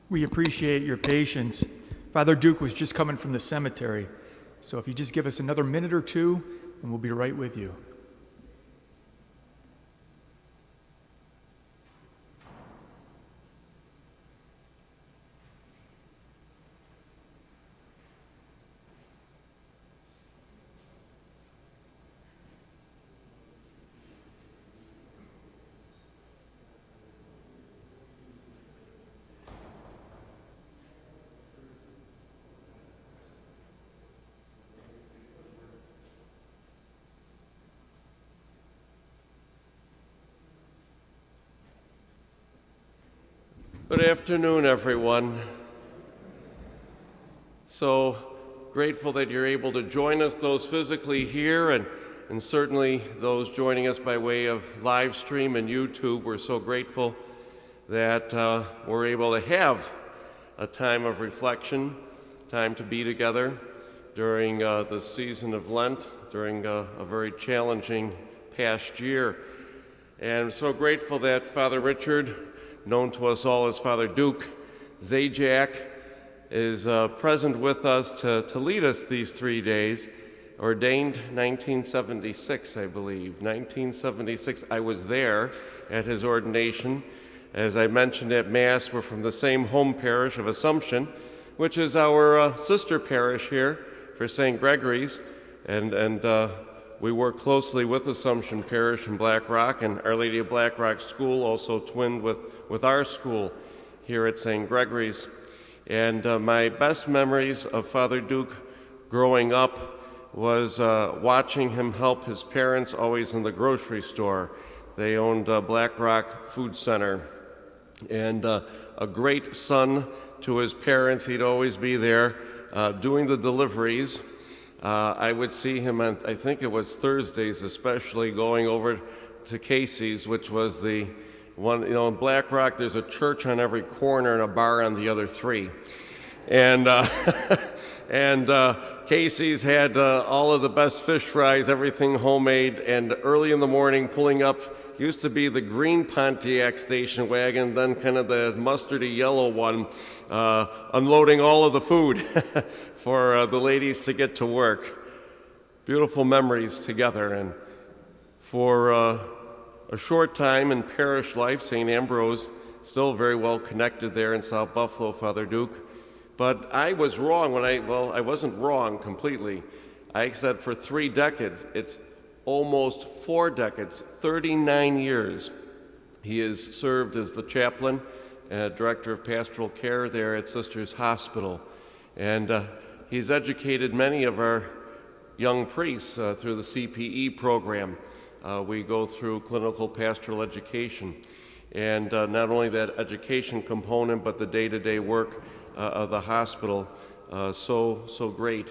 We appreciate your patience. Father Duke was just coming from the cemetery, so if you just give us another minute or two, and we'll be right with you. Good afternoon, everyone. So grateful that you're able to join us, those physically here, and certainly those joining us by way of live stream and YouTube. We're so grateful that we're able to have a time of reflection, time to be together during the season of Lent, during a very challenging past year. And I'm so grateful that Father Richard, known to us all as Father Duke, Zajac, is present with us to lead us these 3 days. Ordained 1976, I believe. 1976, I was there at his ordination. As I mentioned at Mass, we're from the same home parish of Assumption, which is our sister parish here for St. Gregory's. And we work closely with Assumption Parish in Black Rock, and Our Lady of Black Rock School also twinned with our school here at St. Gregory's. And my best memories of Father Duke growing up was watching him help his parents always in the grocery store. They owned Black Rock Food Center. And a great son to his parents. He'd always be there doing the deliveries. I would see him on, I think it was Thursdays especially, going over to Casey's, which was the one, in Black Rock there's a church on every corner and a bar on the other three. And Casey's had all of the best fish fries, everything homemade, and early in the morning pulling up, used to be the green Pontiac station wagon, then kind of the mustardy yellow one, unloading all of the food for the ladies to get to work. Beautiful memories together. And for a short time in parish life, St. Ambrose, still very well connected there in South Buffalo, Father Duke. But I was wrong I wasn't wrong completely. I said for 3 decades. It's almost 4 decades, 39 years. He has served as the chaplain and director of pastoral care there at Sisters Hospital. And he's educated many of our young priests through the CPE program. We go through clinical pastoral education. And not only that education component, but the day-to-day work of the hospital, so great.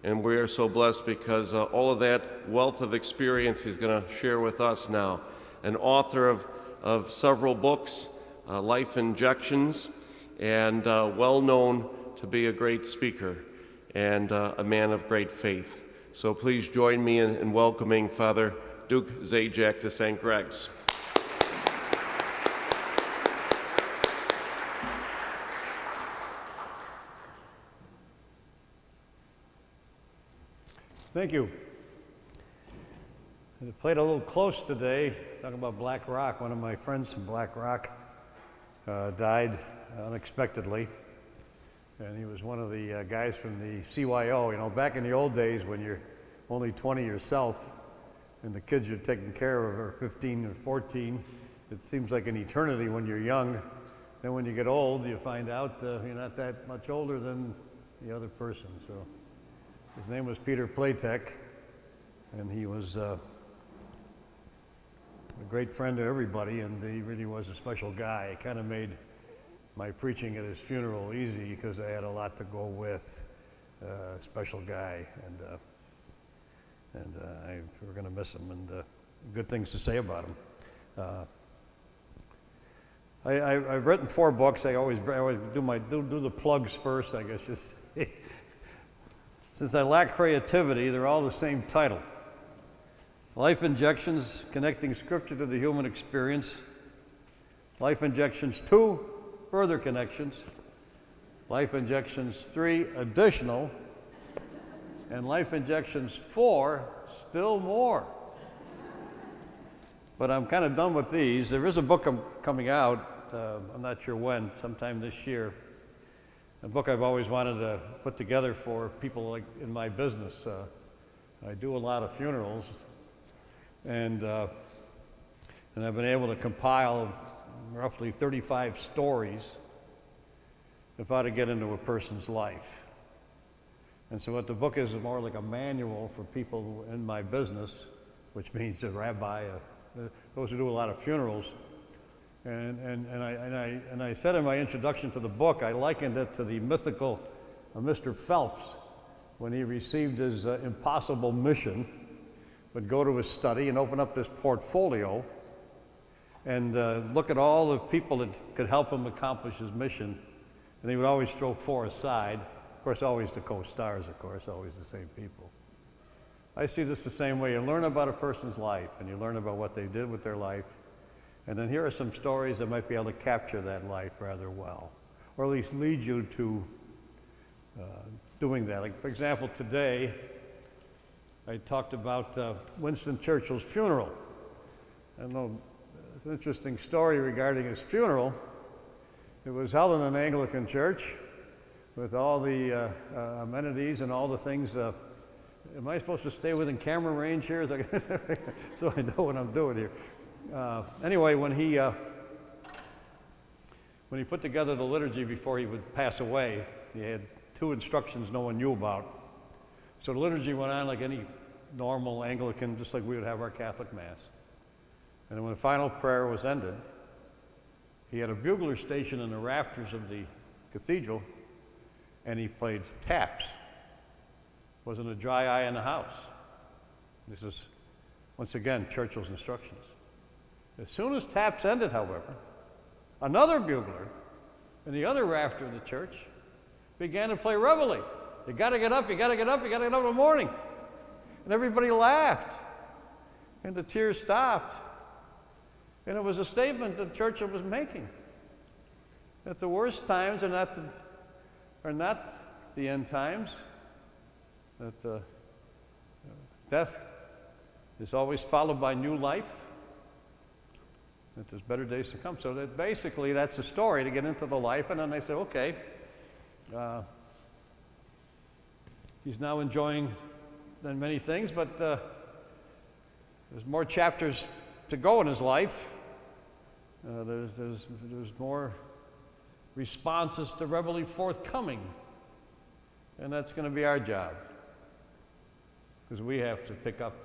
And we are so blessed because all of that wealth of experience he's going to share with us now. An author of several books, Life Injections, and well known to be a great speaker and a man of great faith. So please join me in welcoming Father Duke Zajac to St. Greg's. Thank you. I played a little close today, talking about Black Rock. One of my friends from Black Rock died unexpectedly. And he was one of the guys from the CYO. Back in the old days when you're only 20 yourself and the kids you're taking care of are 15 or 14, it seems like an eternity when you're young. Then when you get old, you find out you're not that much older than the other person. So his name was Peter Platek, and he was a great friend to everybody, and he really was a special guy. It kind of made my preaching at his funeral easy because I had a lot to go with. Special guy, and we're going to miss him, and good things to say about him. I've written 4 books. I always do the plugs first, I guess. Just since I lack creativity, they're all the same title. Life Injections, Connecting Scripture to the Human Experience. Life Injections 2, Further Connections. Life Injections 3, additional, and Life Injections 4, still more. But I'm kind of done with these. There is a book coming out, I'm not sure when, sometime this year, a book I've always wanted to put together for people like in my business. I do a lot of funerals, and I've been able to compile roughly 35 stories of how to get into a person's life. And so what the book is more like a manual for people in my business, which means a rabbi, those who do a lot of funerals. And I said in my introduction to the book, I likened it to the mythical Mr. Phelps when he received his impossible mission, would go to his study and open up this portfolio and look at all the people that could help him accomplish his mission. And he would always throw 4 aside. Of course, always the co-stars, of course, always the same people. I see this the same way. You learn about a person's life, and you learn about what they did with their life. And then here are some stories that might be able to capture that life rather well, or at least lead you to doing that. Like, for example, today, I talked about Winston Churchill's funeral. I don't know, it's an interesting story regarding his funeral. It was held in an Anglican church with all the amenities and all the things. Am I supposed to stay within camera range here? So I know what I'm doing here. Anyway, when he put together the liturgy before he would pass away, he had 2 instructions no one knew about. So the liturgy went on like any normal Anglican, just like we would have our Catholic Mass. And then when the final prayer was ended, he had a bugler stationed in the rafters of the cathedral, and he played taps. Wasn't a dry eye in the house. This is, once again, Churchill's instructions. As soon as taps ended, however, another bugler in the other rafter of the church began to play reveille. You gotta get up, you gotta get up, you gotta get up in the morning. And everybody laughed, and the tears stopped. And it was a statement that Churchill was making, that the worst times are not the end times, that death is always followed by new life, that there's better days to come. So that basically that's the story to get into the life. And then they say, okay, he's now enjoying many things, but there's more chapters to go in his life. There's more responses to reveille forthcoming, and that's going to be our job, because we have to pick up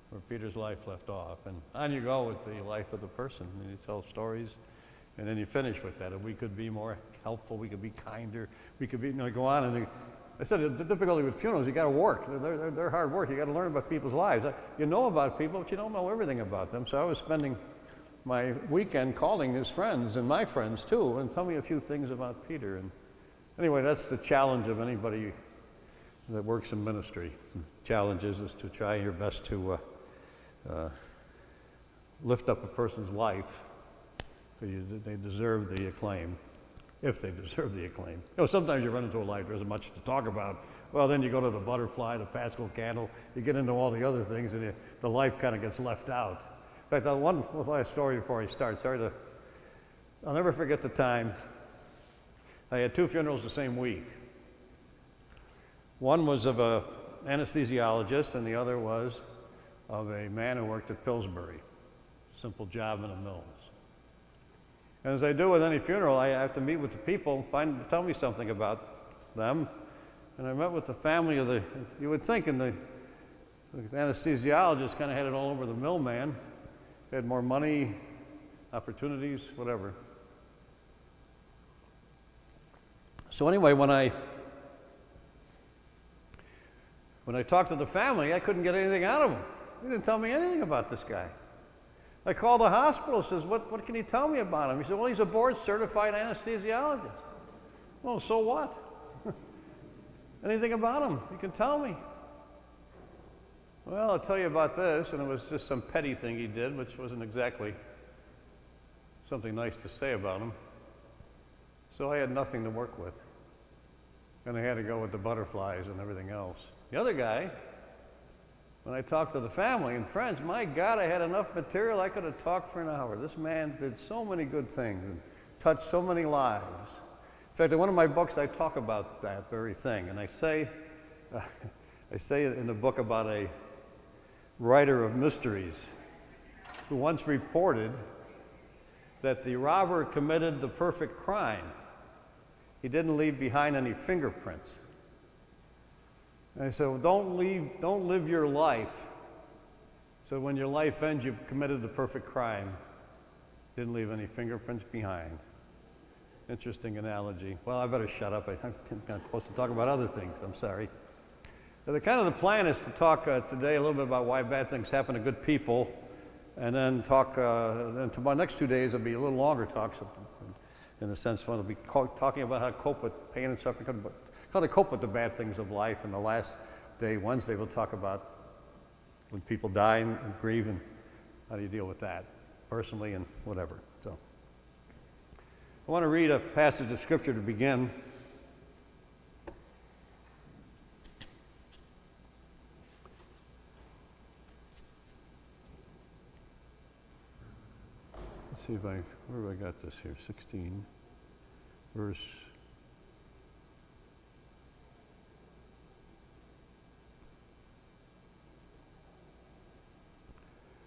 where Peter's life left off, and on you go with the life of the person, and you tell stories, and then you finish with that. And we could be more helpful, we could be kinder, we could be, go on. And I said the difficulty with funerals, you got to work. They're hard work. You got to learn about people's lives. You know about people, but you don't know everything about them. So I was spending my weekend calling his friends and my friends too, and tell me a few things about Peter. And anyway, that's the challenge of anybody that works in ministry. The challenge is to try your best to lift up a person's life, because they deserve the acclaim, if they deserve the acclaim. Sometimes you run into a life there isn't much to talk about. Well, then you go to the butterfly, the Paschal candle, you get into all the other things, and the life kind of gets left out. In fact, one last story before I start. I'll never forget the time. I had 2 funerals the same week. One was of an anesthesiologist, and the other was of a man who worked at Pillsbury. Simple job in the mills. And as I do with any funeral, I have to meet with the people, tell me something about them. And I met with the family of you would think the anesthesiologist kind of had it all over the mill man. Had more money, opportunities, whatever. So anyway, when I talked to the family, I couldn't get anything out of them. They didn't tell me anything about this guy. I called the hospital, says, what can you tell me about him? He said, well, he's a board-certified anesthesiologist. Well, so what? Anything about him you can tell me? Well, I'll tell you about this, and it was just some petty thing he did, which wasn't exactly something nice to say about him. So I had nothing to work with. and I had to go with the butterflies and everything else. The other guy, when I talked to the family and friends, my God, I had enough material I could have talked for an hour. This man did so many good things and touched so many lives. In fact, in one of my books, I talk about that very thing, and I say in the book about a writer of mysteries who once reported that the robber committed the perfect crime. He didn't leave behind any fingerprints. And I said, well, don't live your life so when your life ends, you've committed the perfect crime. Didn't leave any fingerprints behind. Interesting analogy. Well, I better shut up. I'm not supposed to talk about other things. I'm sorry. So the plan is to talk today a little bit about why bad things happen to good people, and then talk. Then tomorrow, next 2 days, will be a little longer talks, in the sense when we'll be talking about how to cope with pain and suffering, but how to cope with the bad things of life. And the last day, Wednesday, we'll talk about when people die and grieve, and how do you deal with that personally and whatever. So, I want to read a passage of Scripture to begin. Let's see if where have I got this here? 16, verse.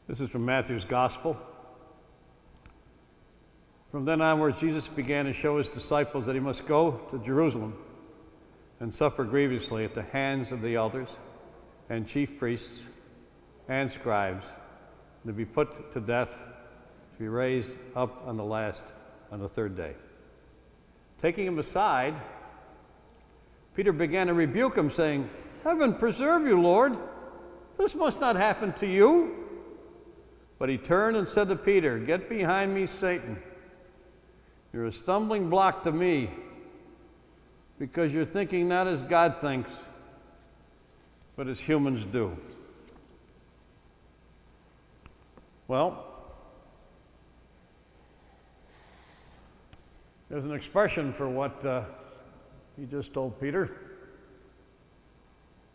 This is from Matthew's Gospel. From then onwards, Jesus began to show his disciples that he must go to Jerusalem and suffer grievously at the hands of the elders and chief priests and scribes, and to be put to death, to be raised up on the third day. Taking him aside, Peter began to rebuke him, saying, "Heaven preserve you, Lord! This must not happen to you." But he turned and said to Peter, "Get behind me, Satan. You're a stumbling block to me, because you're thinking not as God thinks, but as humans do." Well, there's an expression for what he just told Peter.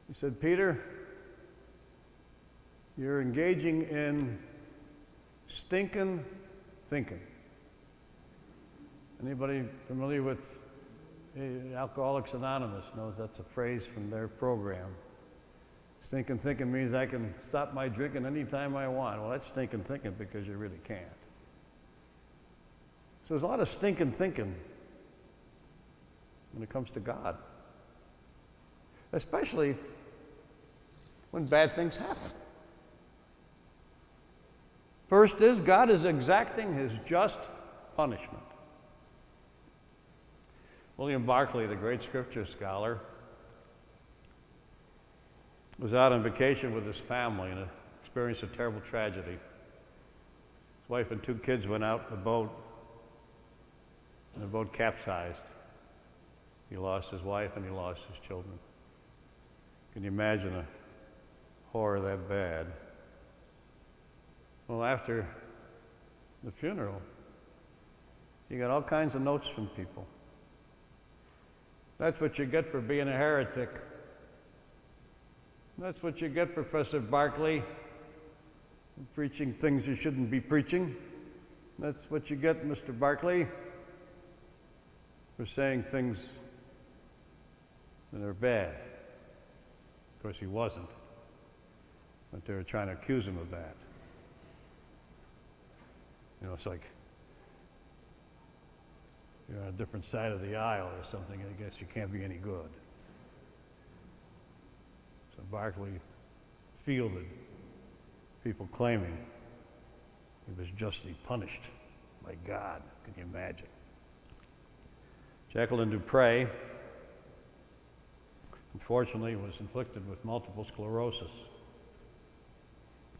He said, "Peter, you're engaging in stinking thinking." Anybody familiar with Alcoholics Anonymous knows that's a phrase from their program. Stinking thinking means I can stop my drinking anytime I want. Well, that's stinking thinking because you really can't. So there's a lot of stinking thinking when it comes to God, especially when bad things happen. First is, God is exacting his just punishment. William Barclay, the great scripture scholar, was out on vacation with his family and experienced a terrible tragedy. His wife and 2 kids went out in a boat, and the boat capsized. He lost his wife and he lost his children. Can you imagine a horror that bad? Well, after the funeral, you got all kinds of notes from people. "That's what you get for being a heretic. That's what you get, Professor Barclay, preaching things you shouldn't be preaching. That's what you get, Mr. Barclay, for saying things that are bad." Of course, he wasn't, but they were trying to accuse him of that. You know, it's like you're on a different side of the aisle or something, and I guess you can't be any good. So Barclay fielded people claiming he was justly punished by God. Can you imagine? Jacqueline Dupre, unfortunately, was inflicted with multiple sclerosis.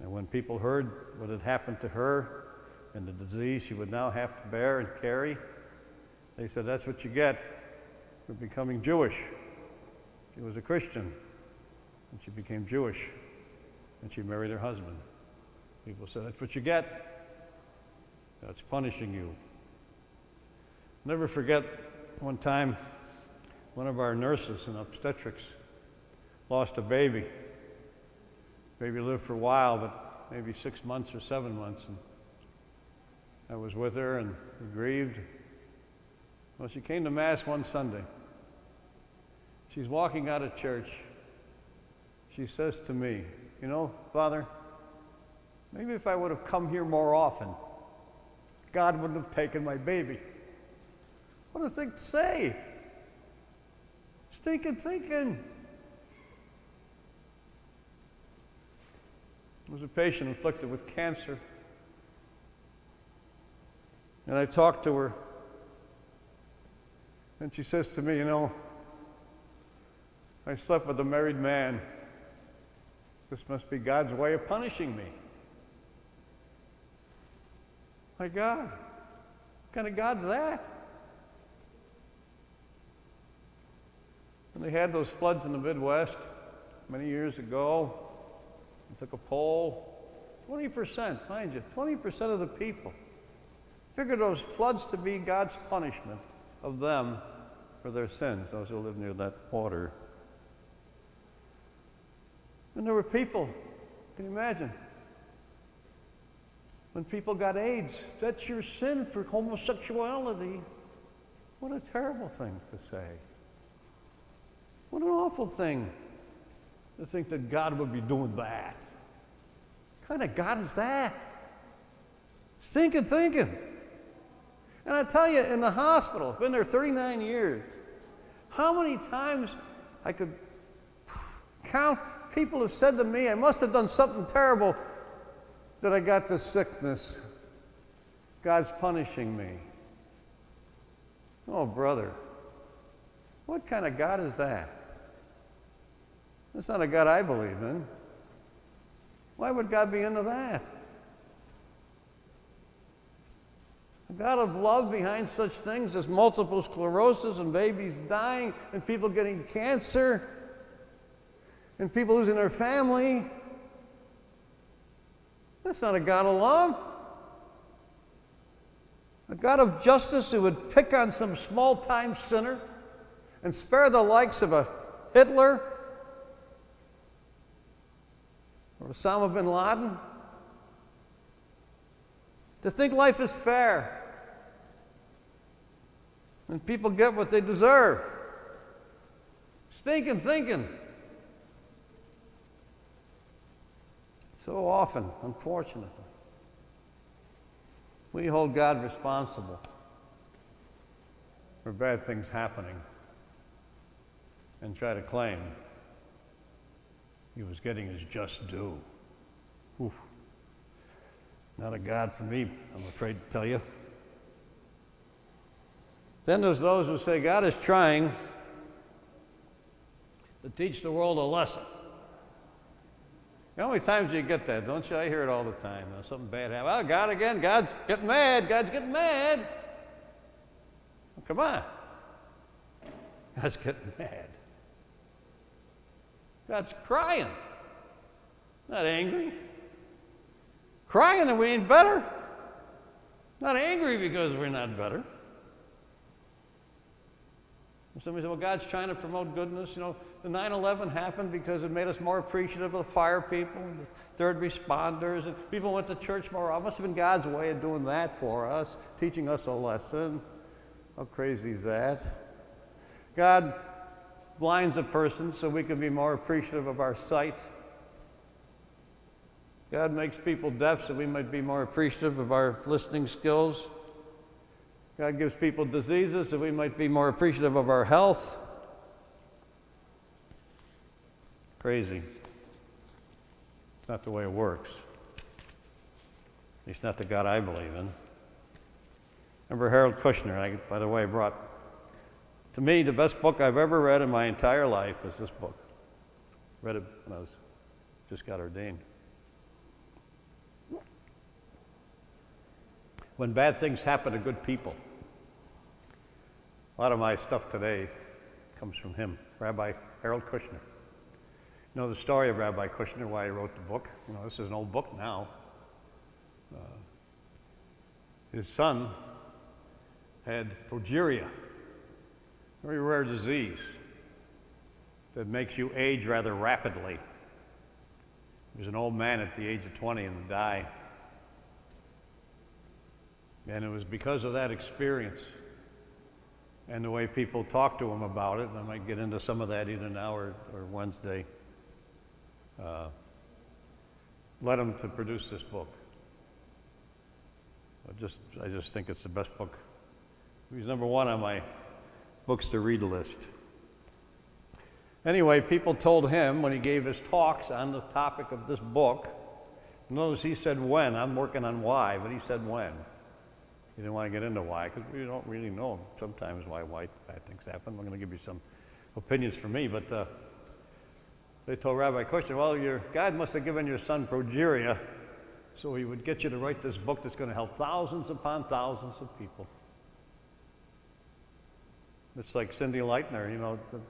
And when people heard what had happened to her and the disease she would now have to bear and carry, they said, "That's what you get for becoming Jewish." She was a Christian, and she became Jewish, and she married her husband. People said, "That's what you get. That's punishing you." Never forget one time one of our nurses in obstetrics lost a baby. Baby lived for a while, but maybe 6 months or 7 months. And I was with her and we grieved. Well, she came to Mass one Sunday. She's walking out of church. She says to me, "You know, Father, maybe if I would have come here more often, God wouldn't have taken my baby." What a thing to say. Stinking thinking. There was a patient afflicted with cancer. And I talked to her. And she says to me, "You know, I slept with a married man. This must be God's way of punishing me." My God, what kind of God's that? When they had those floods in the Midwest many years ago, I took a poll, 20%, mind you, 20% of the people figured those floods to be God's punishment of them for their sins, those who live near that water. And there were people, can you imagine? When people got AIDS, that's your sin for homosexuality. What a terrible thing to say. What an awful thing to think that God would be doing that. What kind of God is that? Stinking thinking. And I tell you, in the hospital, I've been there 39 years, how many times I could count, people have said to me, I must have done something terrible that I got this sickness. God's punishing me. Oh, brother, what kind of God is that? That's not a God I believe in. Why would God be into that? A God of love behind such things as multiple sclerosis and babies dying and people getting cancer and people losing their family. That's not a God of love. A God of justice who would pick on some small-time sinner and spare the likes of a Hitler or Osama bin Laden. To think life is fair and people get what they deserve. Stinking thinking. So often, unfortunately, we hold God responsible for bad things happening and try to claim he was getting his just due. Oof. Not a God for me, I'm afraid to tell you. Then there's those who say God is trying to teach the world a lesson. How many times do you get that, don't you? I hear it all the time. Something bad happens. Oh, God again, God's getting mad, God's getting mad. Well, come on. God's getting mad. God's crying, not angry. Crying and we ain't better. Not angry because we're not better. Somebody said, well, God's trying to promote goodness. You know, the 9/11 happened because it made us more appreciative of the fire people and the third responders, and people went to church more often. It must have been God's way of doing that for us, teaching us a lesson. How crazy is that? God blinds a person so we can be more appreciative of our sight. God makes people deaf so we might be more appreciative of our listening skills. God gives people diseases so we might be more appreciative of our health. Crazy. It's not the way it works. At least not the God I believe in. Remember Harold Kushner, by the way, brought, to me, the best book I've ever read in my entire life is this book. Read it when I just got ordained. When bad things happen to good people. A lot of my stuff today comes from him, Rabbi Harold Kushner. You know the story of Rabbi Kushner, why he wrote the book? You know, this is an old book now. His son had progeria, very rare disease that makes you age rather rapidly. He was an old man at the age of 20 and died. And it was because of that experience and the way people talk to him about it, and I might get into some of that either now or Wednesday, led him to produce this book. I just think it's the best book. He's number one on my books to read list. Anyway, people told him when he gave his talks on the topic of this book, notice he said when. I'm working on why, but he said when. He didn't want to get into why, because we don't really know sometimes why bad things happen. I'm going to give you some opinions from me, but they told Rabbi Kushner, well, your God must have given your son progeria so he would get you to write this book that's going to help thousands upon thousands of people. It's like Cindy Leitner, you know, the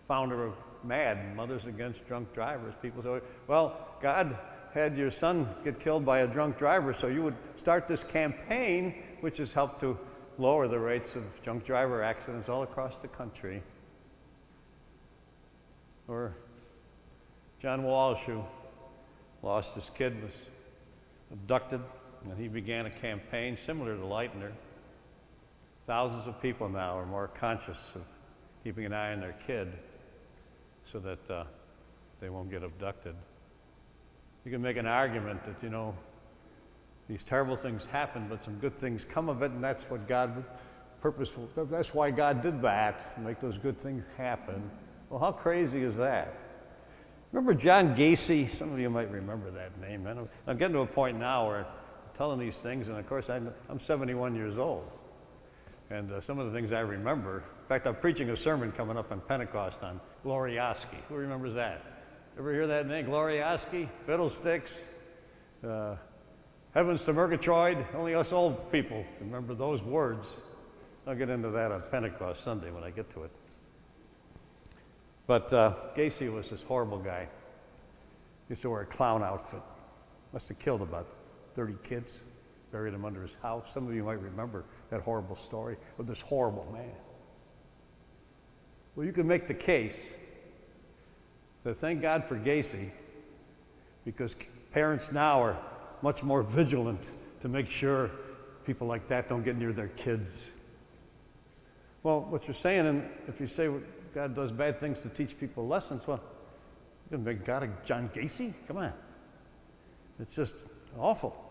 founder of MAD, Mothers Against Drunk Drivers. People say, well, God had your son get killed by a drunk driver, so you would start this campaign which has helped to lower the rates of drunk driver accidents all across the country. Or John Walsh, who lost his kid, was abducted, and he began a campaign similar to Leitner. Thousands of people now are more conscious of keeping an eye on their kid so that they won't get abducted. You can make an argument that, you know, these terrible things happen, but some good things come of it, and that's what God purposeful. That's why God did that, to make those good things happen. Well, how crazy is that? Remember John Gacy? Some of you might remember that name. I'm getting to a point now where I'm telling these things, and of course I'm 71 years old. And some of the things I remember, in fact, I'm preaching a sermon coming up on Pentecost on Glorioski. Who remembers that? Ever hear that name? Glorioski? Fiddlesticks? Heavens to Murgatroyd? Only us old people remember those words. I'll get into that on Pentecost Sunday when I get to it. But Gacy was this horrible guy. He used to wear a clown outfit. Must have killed about 30 kids, buried them under his house. Some of you might remember that horrible story of this horrible man. Well, you can make the case that thank God for Gacy, because parents now are much more vigilant to make sure people like that don't get near their kids. Well, what you're saying, and if you say God does bad things to teach people lessons, well, you're going to make God a John Gacy? Come on. It's just awful.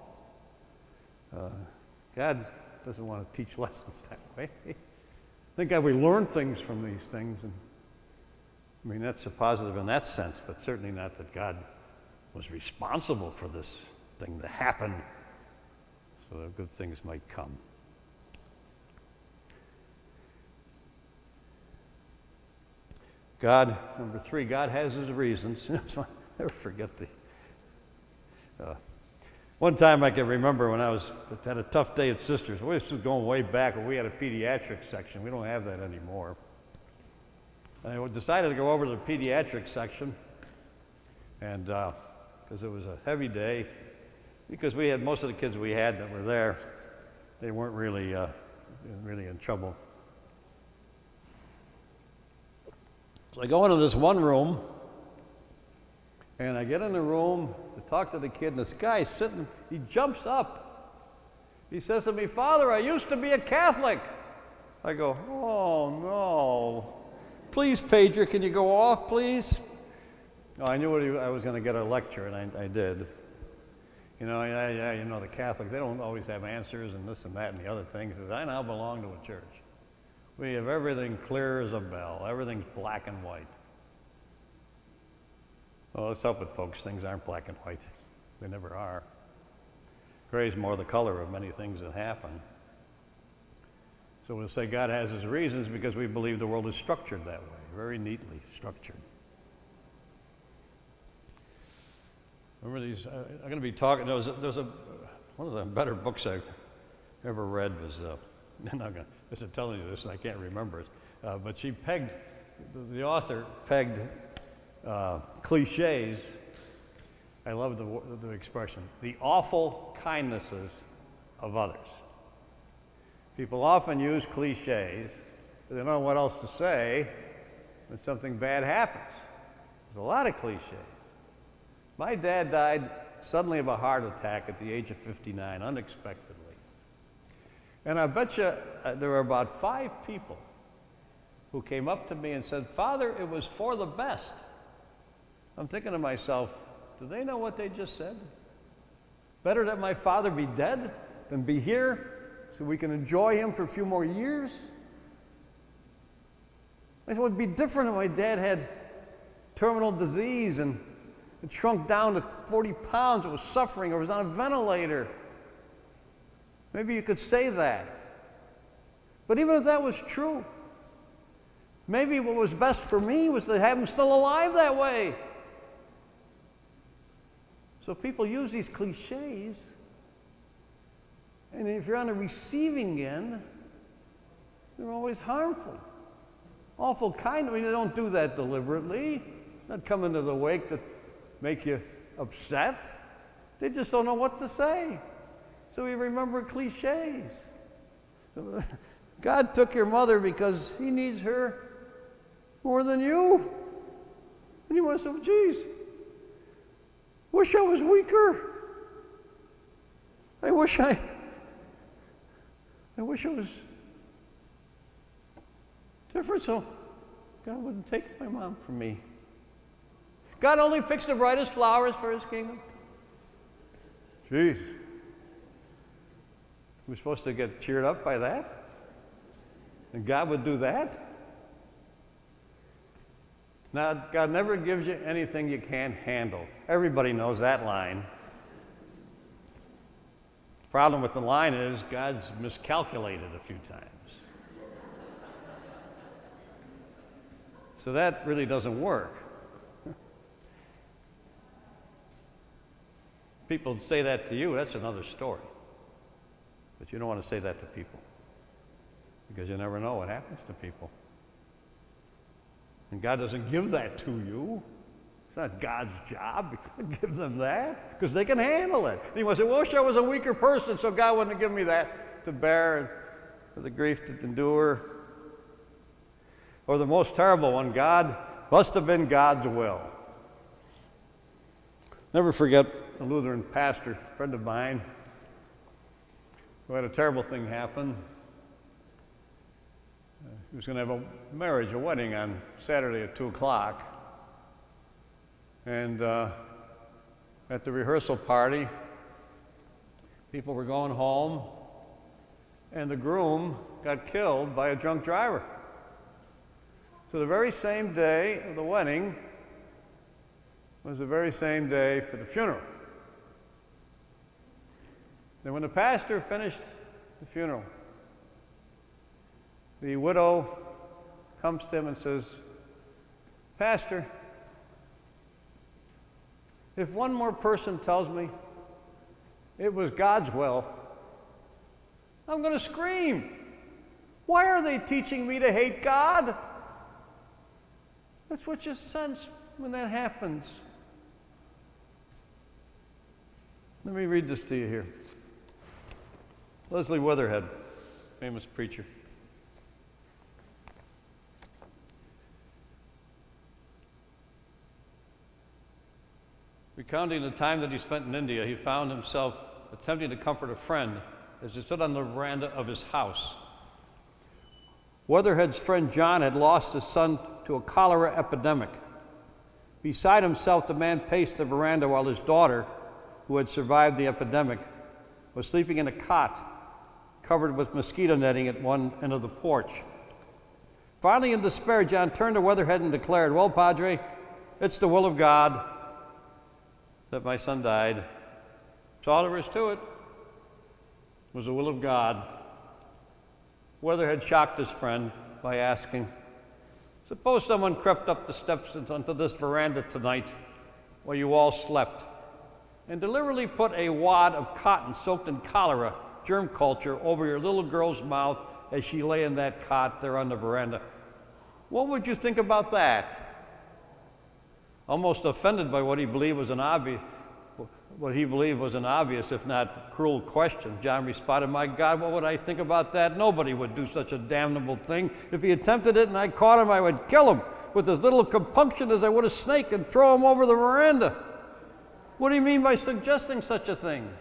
God doesn't want to teach lessons that way. Thank God we learn things from these things. And I mean, that's a positive in that sense, but certainly not that God was responsible for this thing to happen so that good things might come. God, number three, God has his reasons. I'll never forget one time I can remember when I had a tough day at Sisters. This was going way back when we had a pediatric section. We don't have that anymore. And I decided to go over to the pediatric section, and because it was a heavy day, because we had most of the kids we had that were there, they weren't really in trouble. So I go into this one room, and I get in the room to talk to the kid, and this guy's sitting, he jumps up. He says to me, "Father, I used to be a Catholic." I go, "Oh, no. Please, pager, can you go off, please?" Oh, I knew I was going to get a lecture, and I did. You know, you know, the Catholics, they don't always have answers and this and that and the other things. He says, "I now belong to a church. We have everything clear as a bell. Everything's black and white." Well, let's help it, folks. Things aren't black and white. They never are. Gray is more the color of many things that happen. So we'll say God has his reasons because we believe the world is structured that way, very neatly structured. Remember these, I'm going to be talking, there's one of the better books I've ever read was, I'm not going to telling you this and I can't remember it, but she pegged, the author pegged cliches. I love the expression, the awful kindnesses of others. People often use cliches They don't know what else to say when something bad happens. There's a lot of cliches. My dad died suddenly of a heart attack at the age of 59, unexpectedly. And I bet you there were about 5 people who came up to me and said, "Father, it was for the best." I'm thinking to myself, do they know what they just said? Better that my father be dead than be here so we can enjoy him for a few more years? It would be different if my dad had terminal disease and it shrunk down to 40 pounds, it was suffering, or was on a ventilator. Maybe you could say that. But even if that was true, maybe what was best for me was to have him still alive that way. So people use these cliches, and if you're on the receiving end, they're always harmful. Awful kind. I mean, they don't do that deliberately. Not come into the wake to make you upset. They just don't know what to say. So we remember cliches. God took your mother because he needs her more than you. And you want to say, geez, wish I was weaker. I wish I was different so God wouldn't take my mom from me. God only picks the brightest flowers for his kingdom. Jeez. We're supposed to get cheered up by that? And God would do that? Now, God never gives you anything you can't handle. Everybody knows that line. The problem with the line is God's miscalculated a few times. So that really doesn't work. People say that to you, that's another story. But you don't want to say that to people because you never know what happens to people. And God doesn't give that to you. It's not God's job to give them that because they can handle it. And you want to say, well, I wish I was a weaker person so God wouldn't have given me that to bear and for the grief to endure. Or the most terrible one, God must have been God's will. Never forget a Lutheran pastor, a friend of mine, who had a terrible thing happen. He was going to have a marriage, a wedding on Saturday at 2 o'clock. And at the rehearsal party, people were going home, and the groom got killed by a drunk driver. So the very same day of the wedding was the very same day for the funeral. And when the pastor finished the funeral, the widow comes to him and says, "Pastor, if one more person tells me it was God's will, I'm going to scream. Why are they teaching me to hate God?" That's what you sense when that happens. Let me read this to you here. Leslie Weatherhead, famous preacher. Recounting the time that he spent in India, he found himself attempting to comfort a friend as he stood on the veranda of his house. Weatherhead's friend John had lost his son to a cholera epidemic. Beside himself, the man paced the veranda while his daughter, who had survived the epidemic, was sleeping in a cot covered with mosquito netting at one end of the porch. Finally, in despair, John turned to Weatherhead and declared, "Well, Padre, it's the will of God that my son died. That's all there is to it. It was the will of God." Weatherhead shocked his friend by asking, "Suppose someone crept up the steps onto this veranda tonight while you all slept and deliberately put a wad of cotton soaked in cholera germ culture over your little girl's mouth as she lay in that cot there on the veranda. What would you think about that?" Almost offended by what he believed was an obvious, what he believed was an obvious, if not cruel, question. John responded, "My God, what would I think about that? Nobody would do such a damnable thing. If he attempted it and I caught him, I would kill him with as little compunction as I would a snake and throw him over the veranda." What do you mean by suggesting such a thing?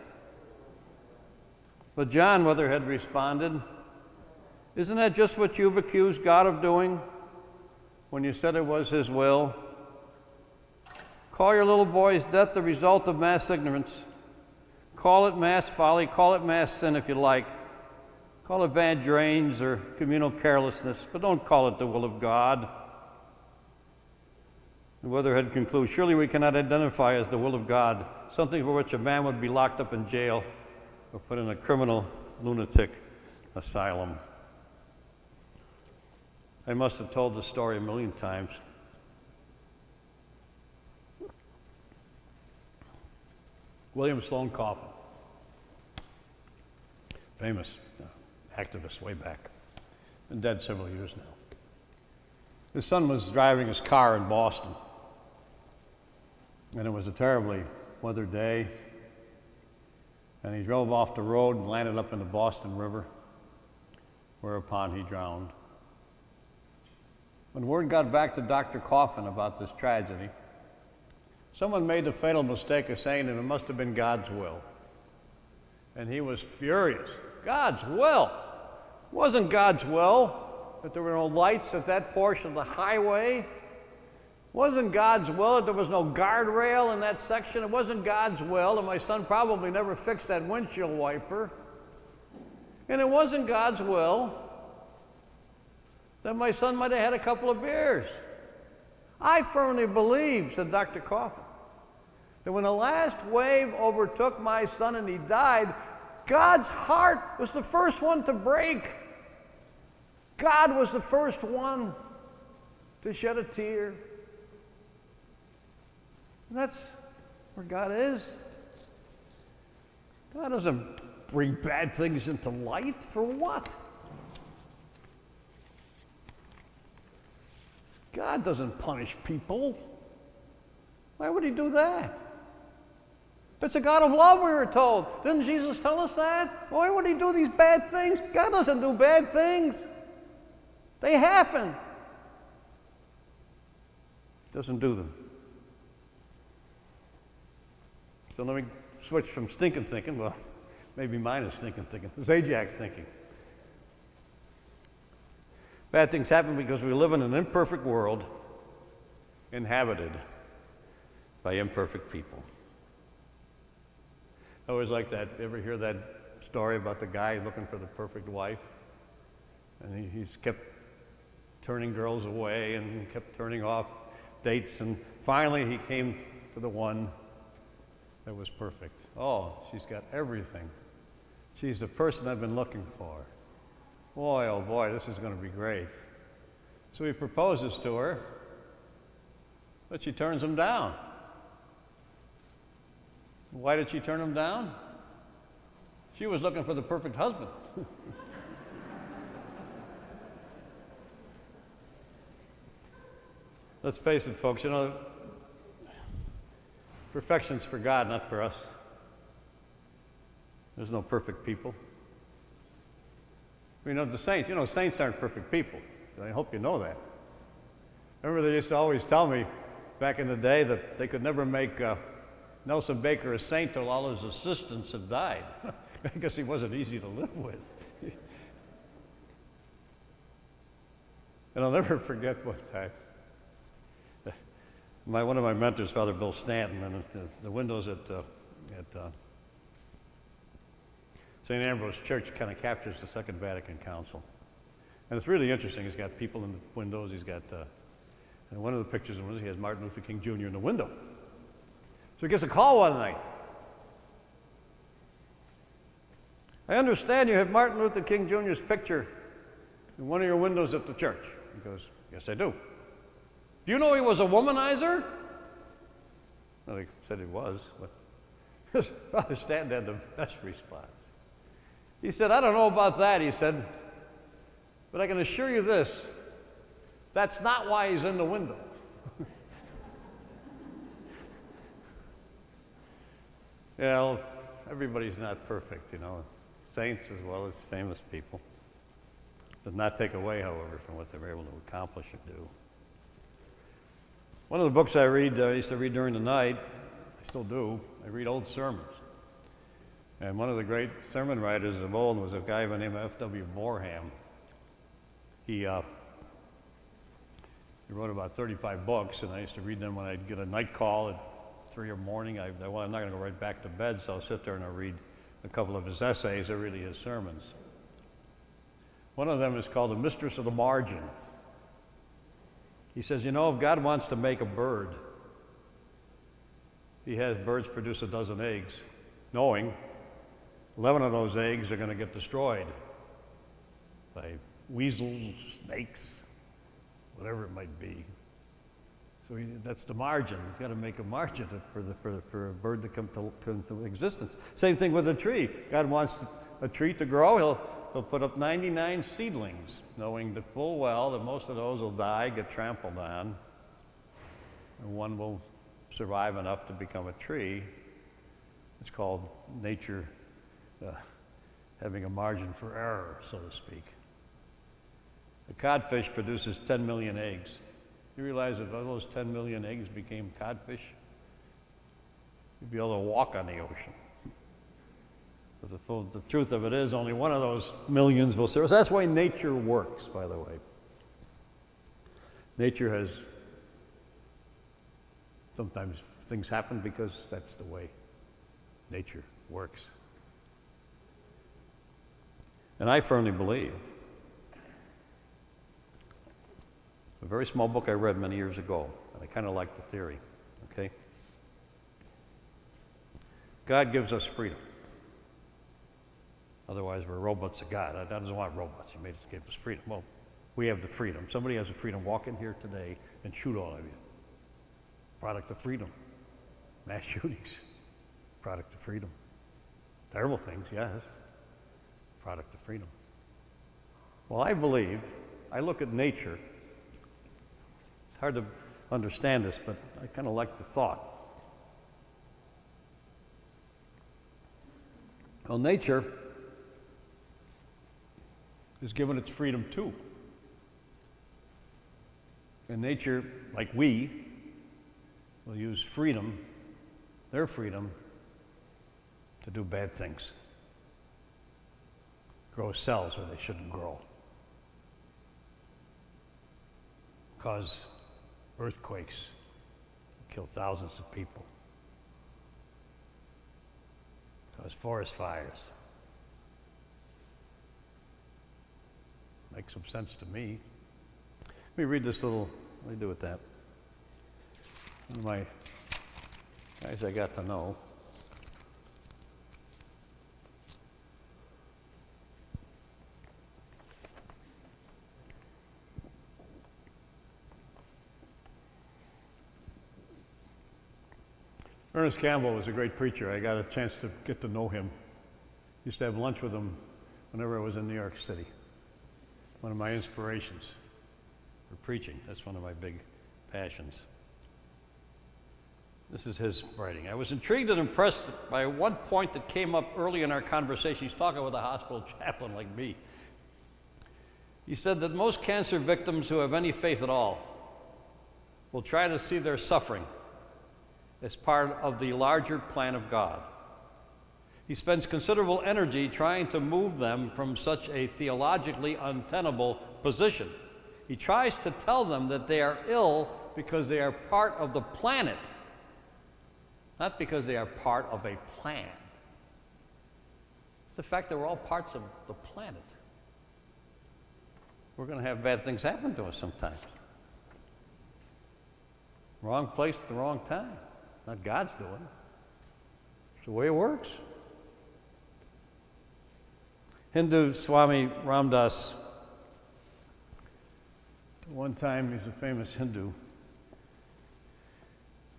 But John Weatherhead responded, "Isn't that just what you've accused God of doing when you said it was his will? Call your little boy's death the result of mass ignorance. Call it mass folly, call it mass sin if you like. Call it bad drains or communal carelessness, but don't call it the will of God." And Weatherhead concludes, "Surely we cannot identify as the will of God something for which a man would be locked up in jail or put in a criminal lunatic asylum." I must have told the story a million times. William Sloane Coffin, famous activist way back, been dead several years now. His son was driving his car in Boston, and it was a terribly weathered day, and he drove off the road and landed up in the Boston River, whereupon he drowned. When word got back to Dr. Coffin about this tragedy, someone made the fatal mistake of saying that it must have been God's will. And he was furious. God's will? It wasn't God's will that there were no lights at that portion of the highway. It wasn't God's will that there was no guardrail in that section. It wasn't God's will, and my son probably never fixed that windshield wiper. And it wasn't God's will that my son might have had a couple of beers. I firmly believe, said Dr. Coffin, that when the last wave overtook my son and he died, God's heart was the first one to break. God was the first one to shed a tear. And that's where God is. God doesn't bring bad things into light. For what? God doesn't punish people. Why would he do that? It's a God of love, we were told. Didn't Jesus tell us that? Why would he do these bad things? God doesn't do bad things. They happen. He doesn't do them. So let me switch from stinking thinking, well, maybe mine is stinking thinking, Zajac thinking. Bad things happen because we live in an imperfect world inhabited by imperfect people. I always like that. Ever hear that story about the guy looking for the perfect wife? And he's kept turning girls away and kept turning off dates, and finally he came to the one that was perfect. Oh, she's got everything. She's the person I've been looking for. Boy, oh boy, this is going to be great. So he proposes to her, but she turns him down. Why did she turn him down? She was looking for the perfect husband. Let's face it, folks, perfection's for God, not for us. There's no perfect people. The saints, saints aren't perfect people. I hope you know that. Remember, they used to always tell me back in the day that they could never make Nelson Baker a saint till all his assistants had died. I guess he wasn't easy to live with. And I'll never forget one time. One of my mentors, Father Bill Stanton, and the windows at St. Ambrose Church kind of captures the Second Vatican Council. And it's really interesting. He's got people in the windows. He's got, and one of the pictures he has Martin Luther King Jr. in the window. So he gets a call one night. I understand you have Martin Luther King Jr.'s picture in one of your windows at the church. He goes, yes, I do. Do you know he was a womanizer? Well, he said he was, but Father Stanton had the best response. He said, I don't know about that, he said, but I can assure you this, that's not why he's in the window. Well, everybody's not perfect, you know, saints as well as famous people. Does not take away, however, from what they were able to accomplish and do. One of the books I read, I used to read during the night, I still do, I read old sermons. And one of the great sermon writers of old was a guy by the name of F.W. Boreham. He wrote about 35 books, and I used to read them when I'd get a night call at 3 in the morning. I'm not going to go right back to bed, so I'll sit there and I'll read a couple of his essays, or really his sermons. One of them is called The Mistress of the Margin. He says, you know, if God wants to make a bird, he has birds produce a dozen eggs, knowing 11 of those eggs are going to get destroyed by weasels, snakes, whatever it might be. So that's the margin. He's got to make a margin for a bird to come to existence. Same thing with a tree. God wants a tree to grow. He'll put up 99 seedlings, knowing that full well that most of those will die, get trampled on, and one will survive enough to become a tree. It's called nature having a margin for error, so to speak. A codfish produces 10 million eggs. You realize if all those 10 million eggs became codfish, you'd be able to walk on the ocean. But the truth of it is, only one of those millions will survive. So that's why nature works, by the way. Nature has, sometimes things happen because that's the way nature works. And I firmly believe, a very small book I read many years ago, and I kind of like the theory, okay? God gives us freedom. Otherwise, we're robots of God. God doesn't want robots. He gave us freedom. Well, we have the freedom. Somebody has the freedom. Walk in here today and shoot all of you. Product of freedom. Mass shootings. Product of freedom. Terrible things, yes. Product of freedom. Well, I believe, I look at nature. It's hard to understand this, but I kind of like the thought. Well, nature is given its freedom too. And nature, like we, will use freedom, their freedom, to do bad things. Grow cells where they shouldn't grow. Cause earthquakes, kill thousands of people. Cause forest fires. Makes some sense to me. Let me read this little, what do I do with that? One of my guys I got to know. Ernest Campbell was a great preacher. I got a chance to get to know him. Used to have lunch with him whenever I was in New York City. One of my inspirations for preaching. That's one of my big passions. This is his writing. I was intrigued and impressed by one point that came up early in our conversation. He's talking with a hospital chaplain like me. He said that most cancer victims who have any faith at all will try to see their suffering as part of the larger plan of God. He spends considerable energy trying to move them from such a theologically untenable position. He tries to tell them that they are ill because they are part of the planet, not because they are part of a plan. It's the fact that we're all parts of the planet. We're going to have bad things happen to us sometimes. Wrong place at the wrong time. Not God's doing. It's the way it works. Hindu Swami Ramdas, one time, he's a famous Hindu,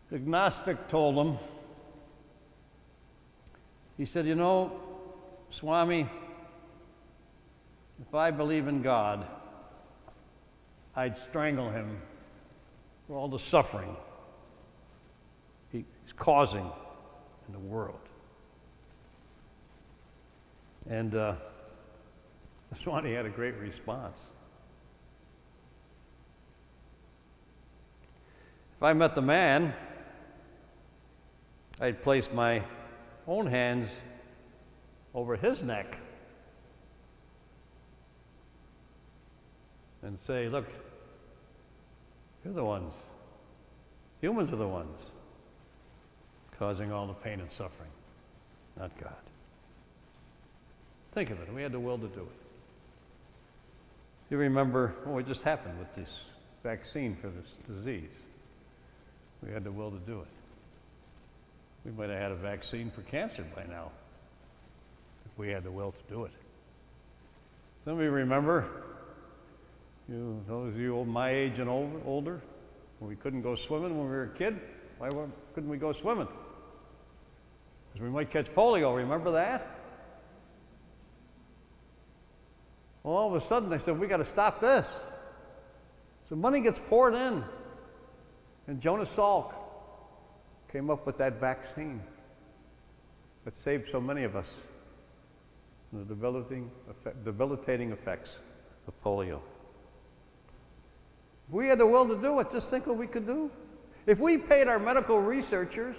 the agnostic told him, he said, you know, Swami, if I believe in God, I'd strangle him for all the suffering he's causing in the world. And Swanee had a great response. If I met the man, I'd place my own hands over his neck and say, look, you're the ones, humans are the ones causing all the pain and suffering, not God. Think of it, we had the will to do it. You remember what just happened with this vaccine for this disease. We had the will to do it. We might have had a vaccine for cancer by now if we had the will to do it. Then we remember, those of you my age and older, when we couldn't go swimming when we were a kid. Why couldn't we go swimming? Because we might catch polio, remember that? Well, all of a sudden they said, we got to stop this. So money gets poured in. And Jonas Salk came up with that vaccine that saved so many of us from the debilitating effects of polio. If we had the will to do it, just think what we could do. If we paid our medical researchers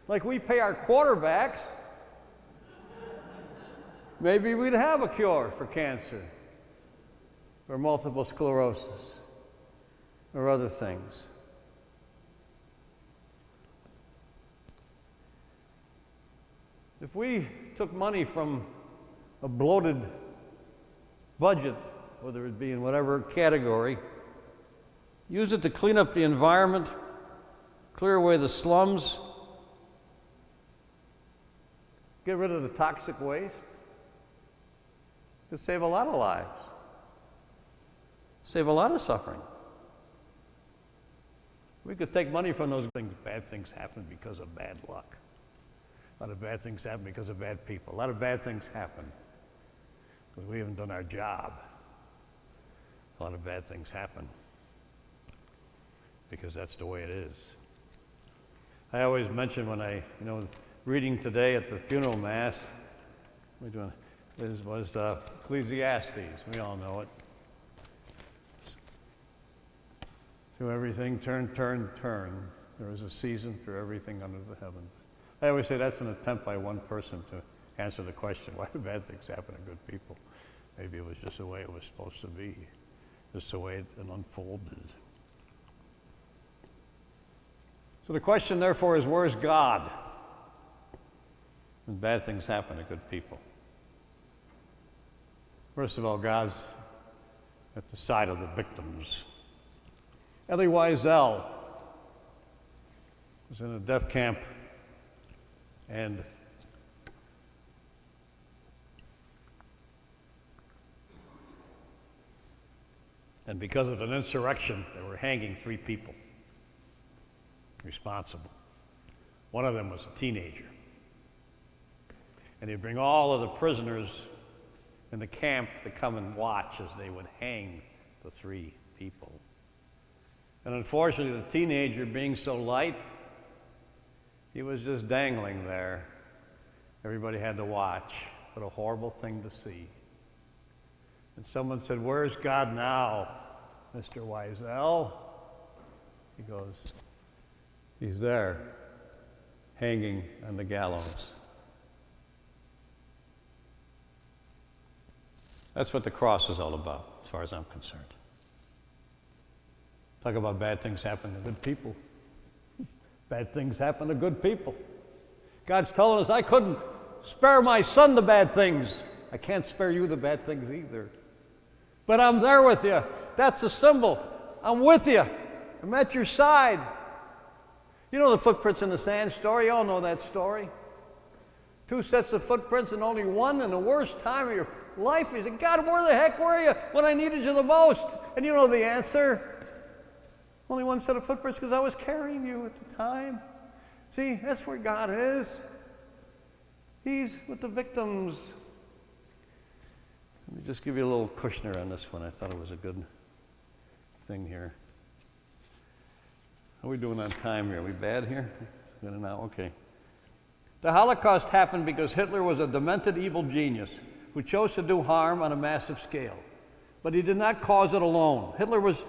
like we pay our quarterbacks, maybe we'd have a cure for cancer or multiple sclerosis or other things. If we took money from a bloated budget, whether it be in whatever category, use it to clean up the environment, clear away the slums, get rid of the toxic waste, it could save a lot of lives, save a lot of suffering. We could take money from those things. Bad things happen because of bad luck. A lot of bad things happen because of bad people. A lot of bad things happen because we haven't done our job. A lot of bad things happen because that's the way it is. I always mention when reading today at the funeral mass, was Ecclesiastes. We all know it. To everything, turn, there is a season for everything under the heavens. I always say that's an attempt by one person to answer the question, why do bad things happen to good people? Maybe it was just the way it was supposed to be, just the way it unfolded. So the question, therefore, is where's God when bad things happen to good people? First of all, God's at the side of the victims. Elie Wiesel was in a death camp, and because of an insurrection, they were hanging 3 people responsible. One of them was a teenager. And they'd bring all of the prisoners in the camp to come and watch as they would hang the 3 people. And unfortunately, the teenager, being so light, he was just dangling there. Everybody had to watch. What a horrible thing to see. And someone said, where's God now, Mr. Wiesel? He goes, he's there, hanging on the gallows. That's what the cross is all about, as far as I'm concerned. Talk about bad things happen to good people. Bad things happen to good people. God's telling us, I couldn't spare my son the bad things. I can't spare you the bad things either. But I'm there with you. That's the symbol. I'm with you. I'm at your side. You know the footprints in the sand story? You all know that story. 2 sets of footprints and only one in the worst time of your life. You said, God, where the heck were you when I needed you the most? And you know the answer. Only 1 set of footprints because I was carrying you at the time. See, that's where God is. He's with the victims. Let me just give you a little Kushner on this one. I thought it was a good thing here. How are we doing on time here? Are we bad here? Good now? Okay. The Holocaust happened because Hitler was a demented, evil genius who chose to do harm on a massive scale. But he did not cause it alone. Hitler was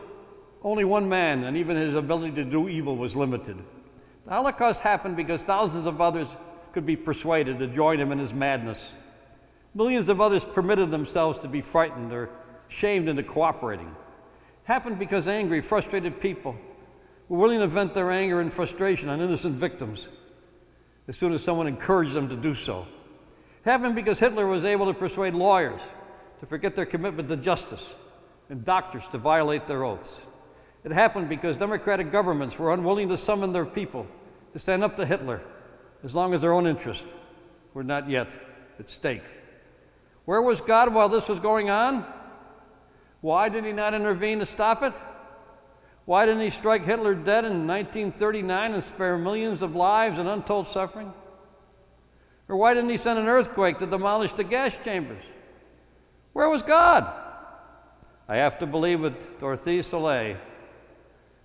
only one man, and even his ability to do evil was limited. The Holocaust happened because thousands of others could be persuaded to join him in his madness. Millions of others permitted themselves to be frightened or shamed into cooperating. It happened because angry, frustrated people were willing to vent their anger and frustration on innocent victims as soon as someone encouraged them to do so. It happened because Hitler was able to persuade lawyers to forget their commitment to justice and doctors to violate their oaths. It happened because democratic governments were unwilling to summon their people to stand up to Hitler as long as their own interests were not yet at stake. Where was God while this was going on? Why did he not intervene to stop it? Why didn't he strike Hitler dead in 1939 and spare millions of lives and untold suffering? Or why didn't he send an earthquake to demolish the gas chambers? Where was God? I have to believe with Dorothy Soleil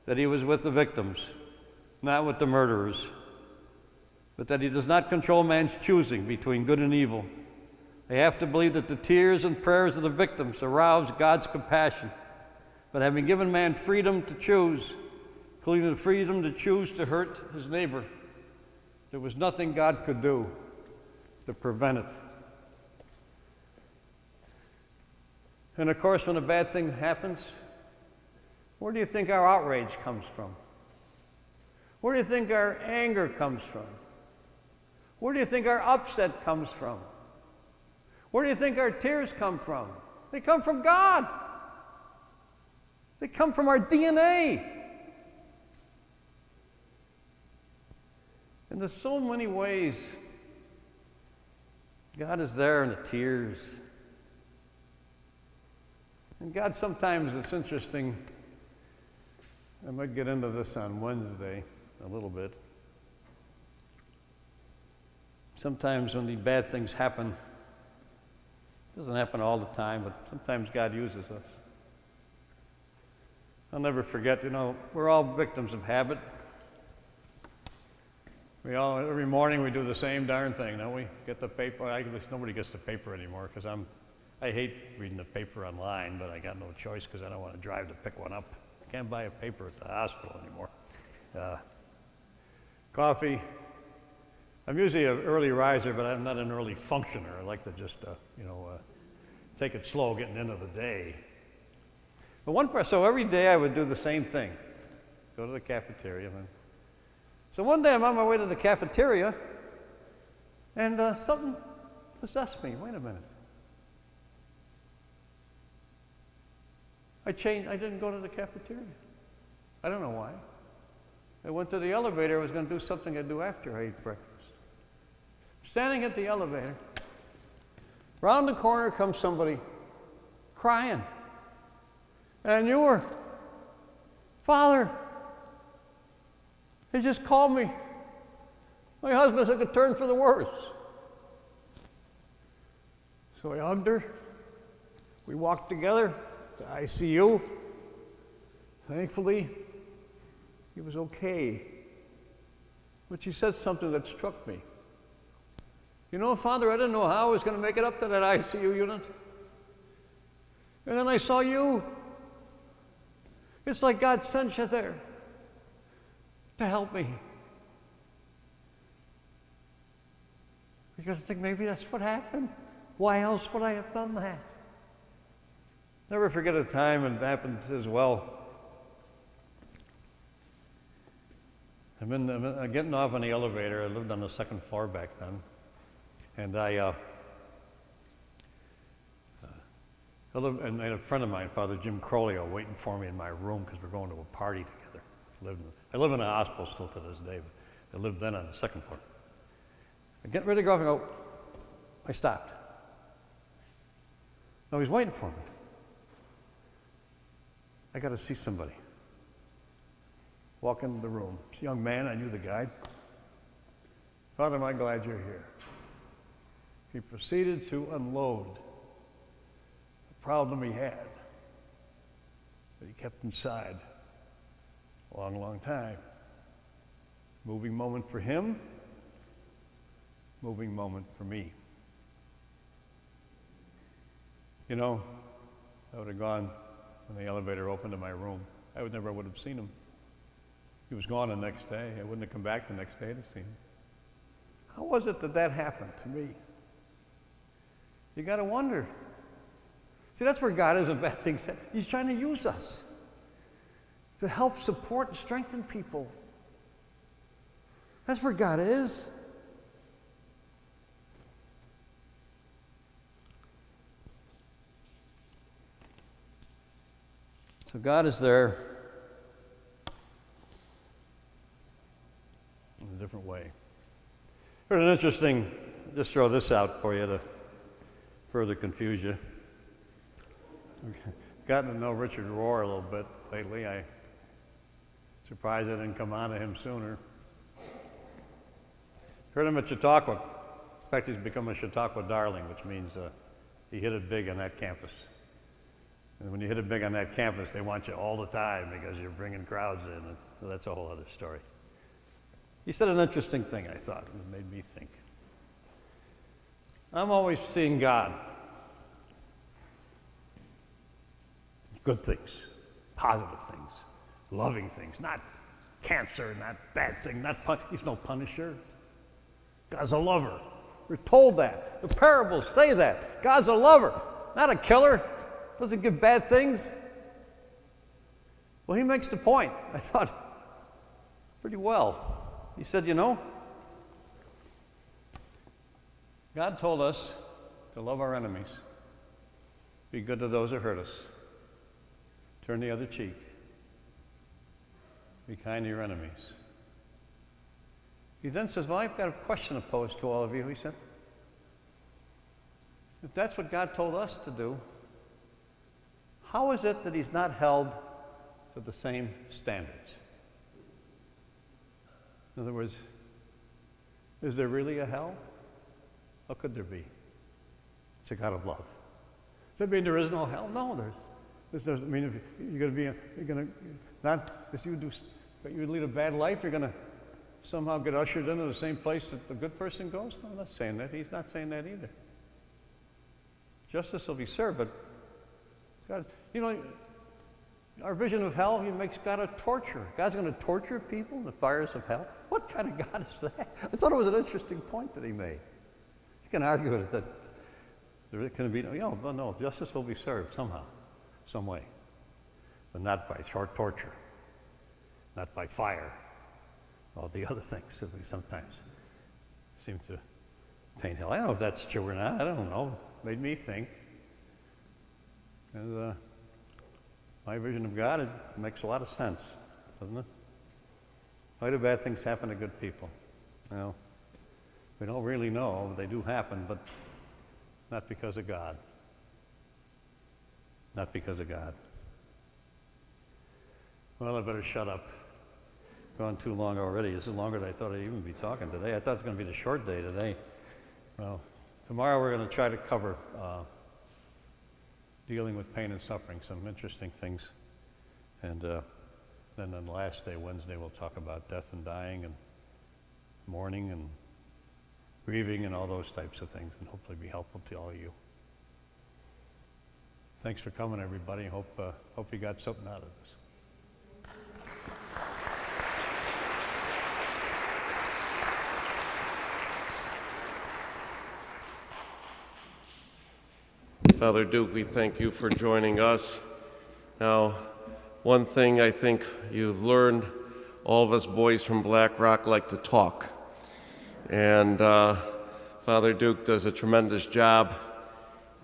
that he was with the victims, not with the murderers, but that he does not control man's choosing between good and evil. I have to believe that the tears and prayers of the victims aroused God's compassion, but having given man freedom to choose, including the freedom to choose to hurt his neighbor, there was nothing God could do to prevent it. And of course, when a bad thing happens, where do you think our outrage comes from? Where do you think our anger comes from? Where do you think our upset comes from? Where do you think our tears come from? They come from God. They come from our DNA. And there's so many ways God is there in the tears. And God, sometimes it's interesting. I might get into this on Wednesday a little bit. Sometimes when the bad things happen, it doesn't happen all the time, but sometimes God uses us. I'll never forget, we're all victims of habit. Every morning we do the same darn thing, don't we? Get the paper. I guess nobody gets the paper anymore because I hate reading the paper online, but I got no choice because I don't want to drive to pick one up. I can't buy a paper at the hospital anymore. Coffee. I'm usually an early riser, but I'm not an early functioner. I like to just, take it slow getting into the day. But so every day I would do the same thing. Go to the cafeteria. So one day I'm on my way to the cafeteria, and something possessed me. Wait a minute. I didn't go to the cafeteria. I don't know why. I went to the elevator. I was going to do something I'd do after I ate breakfast. Standing at the elevator, round the corner comes somebody crying. And you were, Father, he just called me. My husband took a turn for the worse. So I hugged her. We walked together to ICU. Thankfully, he was okay. But she said something that struck me. Father, I didn't know how I was going to make it up to that ICU unit. And then I saw you. It's like God sent you there to help me. Because I think maybe that's what happened. Why else would I have done that? Never forget a time, and it happened as well. I'm getting off on the elevator. I lived on the second floor back then. And I had a friend of mine, Father Jim Crowley, waiting for me in my room because we're going to a party together. I live in a hospital still to this day, but I lived then on the second floor. I get ready to go off and go, I stopped. No, he's waiting for me. I got to see somebody. Walk into the room. This young man, I knew the guy. Father, am I glad you're here. He proceeded to unload the problem he had that he kept inside a long, long time. Moving moment for him, moving moment for me. You know, I would have gone when the elevator opened to my room. I never would have seen him. He was gone the next day. I wouldn't have come back the next day to see him. How was it that that happened to me? You got to wonder. See, that's where God is when bad things happen. He's trying to use us to help support and strengthen people. That's where God is. So God is there in a different way. Here's an interesting, just throw this out for you to further confuse you. I've gotten to know Richard Rohr a little bit lately. I'm surprised I didn't come on to him sooner. Heard him at Chautauqua. In fact, he's become a Chautauqua darling, which means he hit it big on that campus. And when you hit it big on that campus, they want you all the time because you're bringing crowds in. And so that's a whole other story. He said an interesting thing, I thought, and it made me think. I'm always seeing God. Good things, positive things, loving things, not cancer, not bad thing, he's no punisher. God's a lover. We're told that. The parables say that. God's a lover, not a killer. Doesn't give bad things. Well, he makes the point, I thought, pretty well. He said, you know, God told us to love our enemies, be good to those who hurt us, turn the other cheek, be kind to your enemies. He then says, well, I've got a question to pose to all of you. He said, if that's what God told us to do, how is it that he's not held to the same standards? In other words, is there really a hell? How could there be? It's a God of love. Does that mean there is no hell? No, this doesn't mean if you're going to not, if you lead a bad life, you're going to somehow get ushered into the same place that the good person goes? No, I'm not saying that. He's not saying that either. Justice will be served, but God, you know, our vision of hell, he makes God a torturer. God's going to torture people in the fires of hell? What kind of God is that? I thought it was an interesting point that he made. You can argue it that there can be no, justice will be served somehow, some way, but not by short torture, not by fire, all the other things that we sometimes seem to paint hell. I don't know if that's true or not. I don't know. It made me think. And my vision of God, it makes a lot of sense, doesn't it? Why do bad things happen to good people? Well, we don't really know. They do happen, but not because of God. Not because of God. Well, I better shut up. Gone too long already. This is longer than I thought I'd even be talking today. I thought it was going to be the short day today. Well, tomorrow we're going to try to cover dealing with pain and suffering, some interesting things. And then on the last day, Wednesday, we'll talk about death and dying and mourning and grieving and all those types of things, and hopefully be helpful to all of you. Thanks for coming, everybody. Hope you got something out of this. Father Duke, we thank you for joining us. Now, one thing I think you've learned, all of us boys from Black Rock like to talk. And Father Duke does a tremendous job.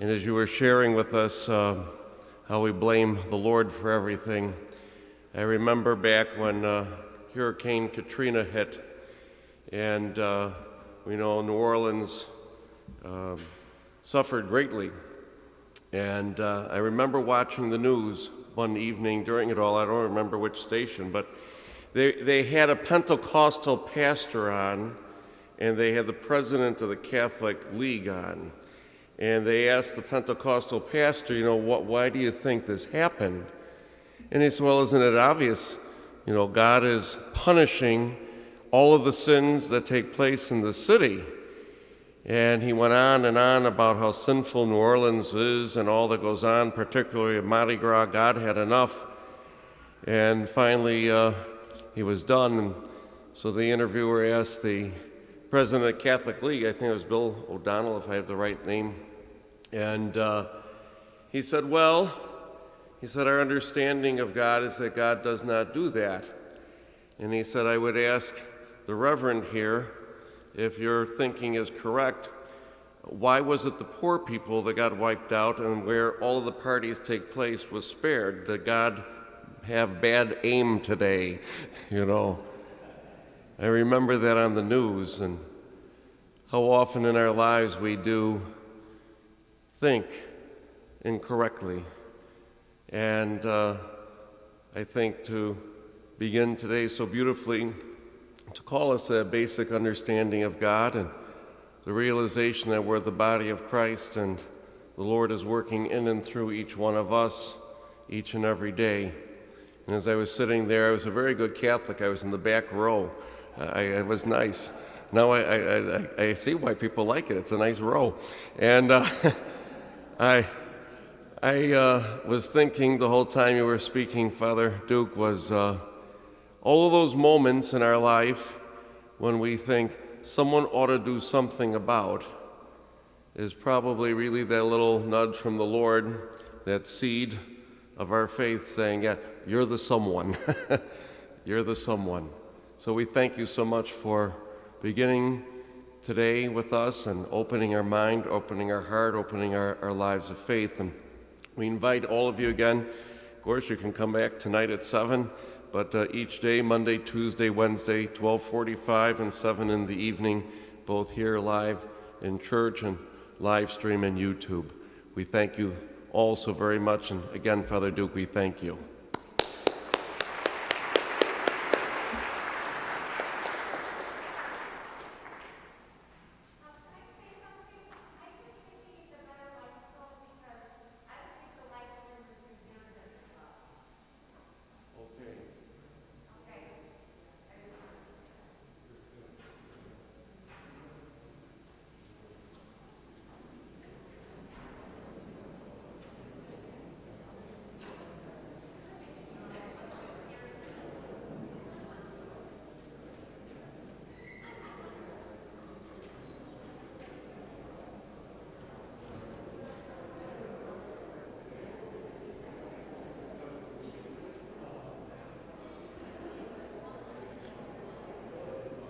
And as you were sharing with us how we blame the Lord for everything, I remember back when Hurricane Katrina hit, and we know New Orleans suffered greatly. And I remember watching the news one evening during it all. I don't remember which station, but they had a Pentecostal pastor on, and they had the president of the Catholic League on. And they asked the Pentecostal pastor, why do you think this happened? And he said, well, isn't it obvious? God is punishing all of the sins that take place in the city. And he went on and on about how sinful New Orleans is and all that goes on, particularly at Mardi Gras. God had enough. And finally, he was done. And so the interviewer asked the president of the Catholic League, I think it was Bill O'Donnell, if I have the right name, and he said, well, our understanding of God is that God does not do that. And he said, I would ask the Reverend here, if your thinking is correct, why was it the poor people that got wiped out and where all of the parties take place was spared? Did God have bad aim today? You know, I remember that on the news, and how often in our lives we do think incorrectly. And I think to begin today so beautifully, to call us to a basic understanding of God and the realization that we're the body of Christ and the Lord is working in and through each one of us each and every day. And as I was sitting there, I was a very good Catholic. I was in the back row. It was nice. Now I see why people like it. It's a nice row. And I was thinking the whole time you were speaking, Father Duke, was all of those moments in our life when we think someone ought to do something about is probably really that little nudge from the Lord, that seed of our faith saying, yeah, you're the someone. You're the someone. So we thank you so much for beginning today with us and opening our mind, opening our heart, opening our lives of faith. And we invite all of you again. Of course, you can come back tonight at 7, but each day, Monday, Tuesday, Wednesday, 12:45 and 7 in the evening, both here live in church and live stream and YouTube. We thank you all so very much. And again, Father Duke, we thank you.